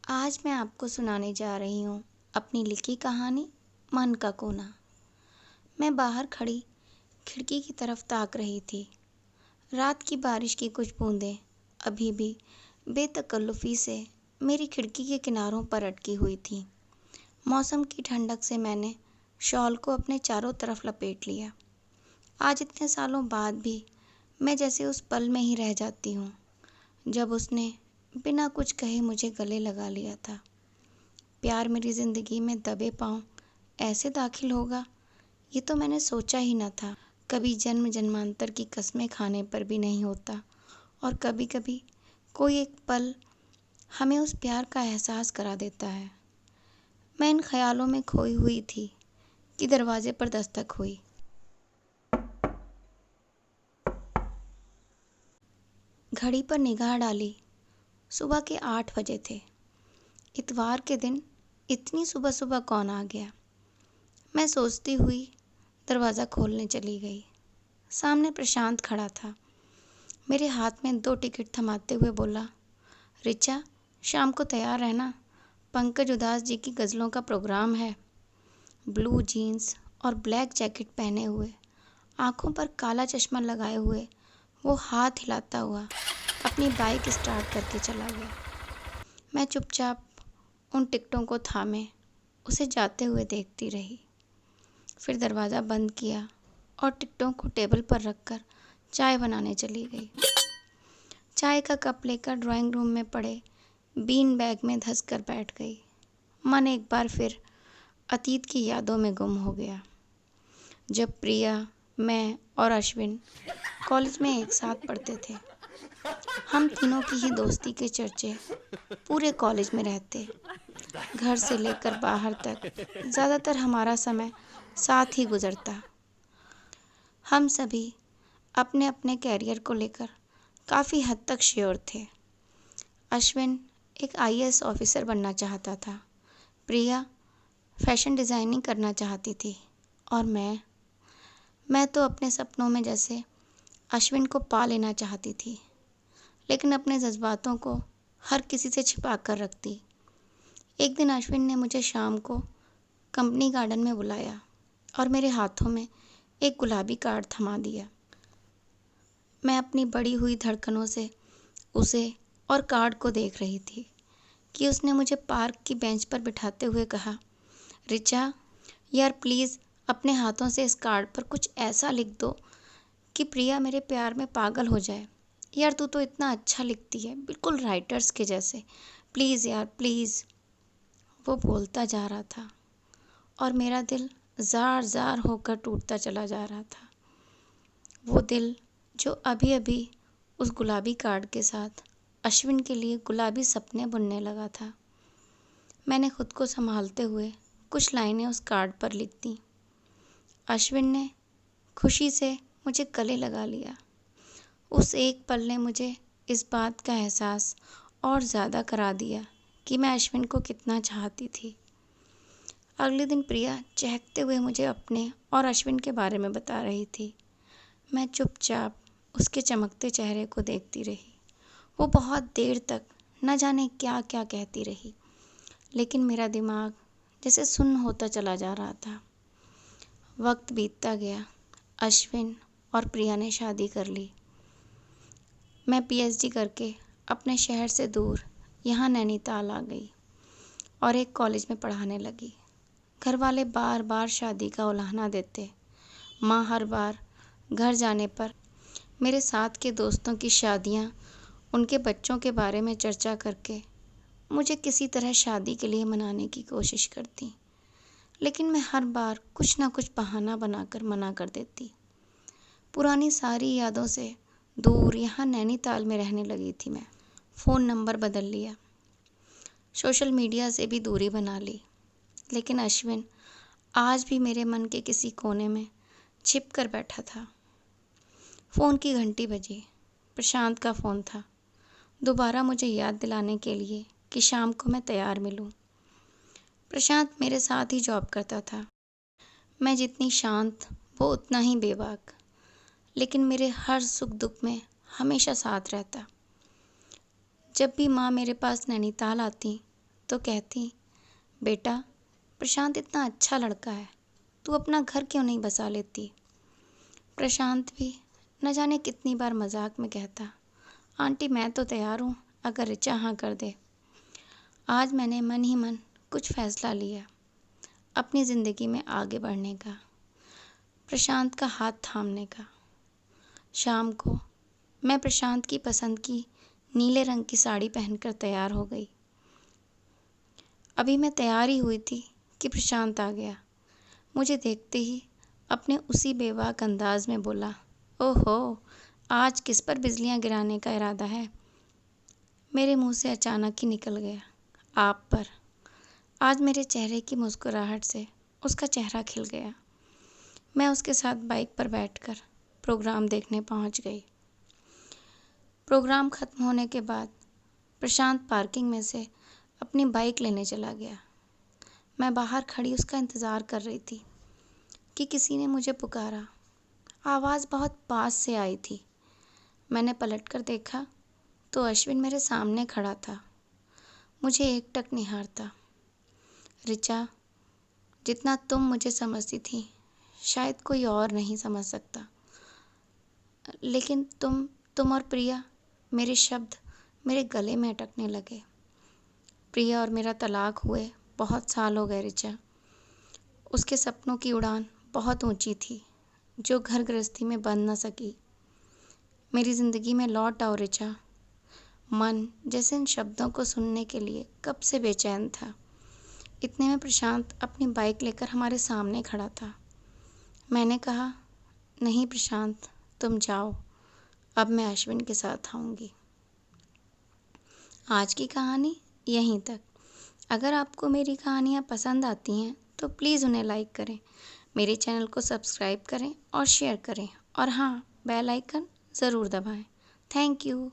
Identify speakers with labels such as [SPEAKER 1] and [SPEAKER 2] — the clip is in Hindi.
[SPEAKER 1] आज मैं आपको सुनाने जा रही हूँ अपनी लिखी कहानी मन का कोना। मैं बाहर खड़ी खिड़की की तरफ ताक रही थी। रात की बारिश की कुछ बूंदें अभी भी बेतकल्लुफ़ी से मेरी खिड़की के किनारों पर अटकी हुई थीं। मौसम की ठंडक से मैंने शॉल को अपने चारों तरफ लपेट लिया। आज इतने सालों बाद भी मैं जैसे उस पल में ही रह जाती हूँ जब उसने बिना कुछ कहे मुझे गले लगा लिया था। प्यार मेरी ज़िंदगी में दबे पाँव ऐसे दाखिल होगा, ये तो मैंने सोचा ही न था। कभी जन्म जन्मांतर की कस्में खाने पर भी नहीं होता, और कभी कभी कोई एक पल हमें उस प्यार का एहसास करा देता है। मैं इन ख्यालों में खोई हुई थी कि दरवाजे पर दस्तक हुई। घड़ी पर निगाह डाली। सुबह के 8 बजे थे। इतवार के दिन इतनी सुबह सुबह कौन आ गया? मैं सोचती हुई दरवाज़ा खोलने चली गई। सामने प्रशांत खड़ा था। मेरे हाथ में 2 टिकट थमाते हुए बोला, रिचा, शाम को तैयार रहना, पंकज उदास जी की गज़लों का प्रोग्राम है। ब्लू जीन्स और ब्लैक जैकेट पहने हुए, आंखों पर काला चश्मा लगाए हुए वो हाथ हिलाता हुआ अपनी बाइक स्टार्ट करके चला गया। मैं चुपचाप उन टिकटों को थामे उसे जाते हुए देखती रही। फिर दरवाज़ा बंद किया और टिकटों को टेबल पर रखकर चाय बनाने चली गई। चाय का कप लेकर ड्राइंग रूम में पड़े बीन बैग में धंस कर बैठ गई। मन एक बार फिर अतीत की यादों में गुम हो गया, जब प्रिया, मैं और अश्विन कॉलेज में एक साथ पढ़ते थे। हम तीनों की ही दोस्ती के चर्चे पूरे कॉलेज में रहते। घर से लेकर बाहर तक ज़्यादातर हमारा समय साथ ही गुजरता। हम सभी अपने अपने कैरियर को लेकर काफ़ी हद तक श्योर थे। अश्विन एक आईएएस ऑफिसर बनना चाहता था, प्रिया फैशन डिज़ाइनिंग करना चाहती थी, और मैं तो अपने सपनों में जैसे अश्विन को पा लेना चाहती थी, लेकिन अपने जज्बातों को हर किसी से छिपा कर रखती। एक दिन अश्विन ने मुझे शाम को कंपनी गार्डन में बुलाया और मेरे हाथों में एक गुलाबी कार्ड थमा दिया। मैं अपनी बढ़ी हुई धड़कनों से उसे और कार्ड को देख रही थी कि उसने मुझे पार्क की बेंच पर बिठाते हुए कहा, रिचा यार प्लीज़ अपने हाथों से इस कार्ड पर कुछ ऐसा लिख दो कि प्रिया मेरे प्यार में पागल हो जाए। यार तू तो इतना अच्छा लिखती है, बिल्कुल राइटर्स के जैसे, प्लीज़ यार प्लीज़। वो बोलता जा रहा था और मेरा दिल ज़ार ज़ार होकर टूटता चला जा रहा था। वो दिल जो अभी अभी उस गुलाबी कार्ड के साथ अश्विन के लिए गुलाबी सपने बुनने लगा था। मैंने खुद को संभालते हुए कुछ लाइनें उस कार्ड पर लिख दी। अश्विन ने खुशी से मुझे गले लगा लिया। उस एक पल ने मुझे इस बात का एहसास और ज़्यादा करा दिया कि मैं अश्विन को कितना चाहती थी। अगले दिन प्रिया चहकते हुए मुझे अपने और अश्विन के बारे में बता रही थी। मैं चुपचाप उसके चमकते चेहरे को देखती रही। वो बहुत देर तक न जाने क्या क्या कहती रही, लेकिन मेरा दिमाग जैसे सुन्न होता चला जा रहा था। वक्त बीतता गया। अश्विन और प्रिया ने शादी कर ली। मैं पीएचडी करके अपने शहर से दूर यहाँ नैनीताल आ गई और एक कॉलेज में पढ़ाने लगी। घर वाले बार बार शादी का उलाहना देते। माँ हर बार घर जाने पर मेरे साथ के दोस्तों की शादियाँ, उनके बच्चों के बारे में चर्चा करके मुझे किसी तरह शादी के लिए मनाने की कोशिश करती, लेकिन मैं हर बार कुछ ना कुछ बहाना बनाकर मना कर देती। पुरानी सारी यादों से दूर यहाँ नैनीताल में रहने लगी थी मैं। फ़ोन नंबर बदल लिया, सोशल मीडिया से भी दूरी बना ली, लेकिन अश्विन आज भी मेरे मन के किसी कोने में छिप कर बैठा था। फ़ोन की घंटी बजी। प्रशांत का फ़ोन था, दोबारा मुझे याद दिलाने के लिए कि शाम को मैं तैयार मिलूं। प्रशांत मेरे साथ ही जॉब करता था। मैं जितनी शांत, वो उतना ही बेबाक, लेकिन मेरे हर सुख दुख में हमेशा साथ रहता। जब भी माँ मेरे पास नैनीताल आती तो कहती, बेटा प्रशांत इतना अच्छा लड़का है, तू अपना घर क्यों नहीं बसा लेती। प्रशांत भी न जाने कितनी बार मजाक में कहता, आंटी मैं तो तैयार हूँ अगर ऋचा हाँ कर दे। आज मैंने मन ही मन कुछ फैसला लिया अपनी ज़िंदगी में आगे बढ़ने का, प्रशांत का हाथ थामने का। शाम को मैं प्रशांत की पसंद की नीले रंग की साड़ी पहनकर तैयार हो गई। अभी मैं तैयार ही हुई थी कि प्रशांत आ गया। मुझे देखते ही अपने उसी बेबाक अंदाज में बोला, ओहो आज किस पर बिजलियां गिराने का इरादा है। मेरे मुंह से अचानक ही निकल गया, आप पर। आज मेरे चेहरे की मुस्कुराहट से उसका चेहरा खिल गया। मैं उसके साथ बाइक पर बैठकर प्रोग्राम देखने पहुंच गई। प्रोग्राम ख़त्म होने के बाद प्रशांत पार्किंग में से अपनी बाइक लेने चला गया। मैं बाहर खड़ी उसका इंतज़ार कर रही थी कि किसी ने मुझे पुकारा। आवाज़ बहुत पास से आई थी। मैंने पलटकर देखा तो अश्विन मेरे सामने खड़ा था, मुझे एकटक निहारता। ऋचा, जितना तुम मुझे समझती थी शायद कोई और नहीं समझ सकता, लेकिन तुम और प्रिया, मेरे शब्द मेरे गले में अटकने लगे। प्रिया और मेरा तलाक हुए बहुत साल हो गए ऋचा। उसके सपनों की उड़ान बहुत ऊंची थी जो घर गृहस्थी में बन न सकी। मेरी ज़िंदगी में लौट आओ ऋचा। मन जैसे इन शब्दों को सुनने के लिए कब से बेचैन था। इतने में प्रशांत अपनी बाइक लेकर हमारे सामने खड़ा था। मैंने कहा, नहीं प्रशांत तुम जाओ, अब मैं अश्विन के साथ आऊँगी। आज की कहानी यहीं तक। अगर आपको मेरी कहानियाँ पसंद आती हैं तो प्लीज़ उन्हें लाइक करें, मेरे चैनल को सब्सक्राइब करें और शेयर करें, और हाँ, बेल आइकन ज़रूर दबाएं। Thank you.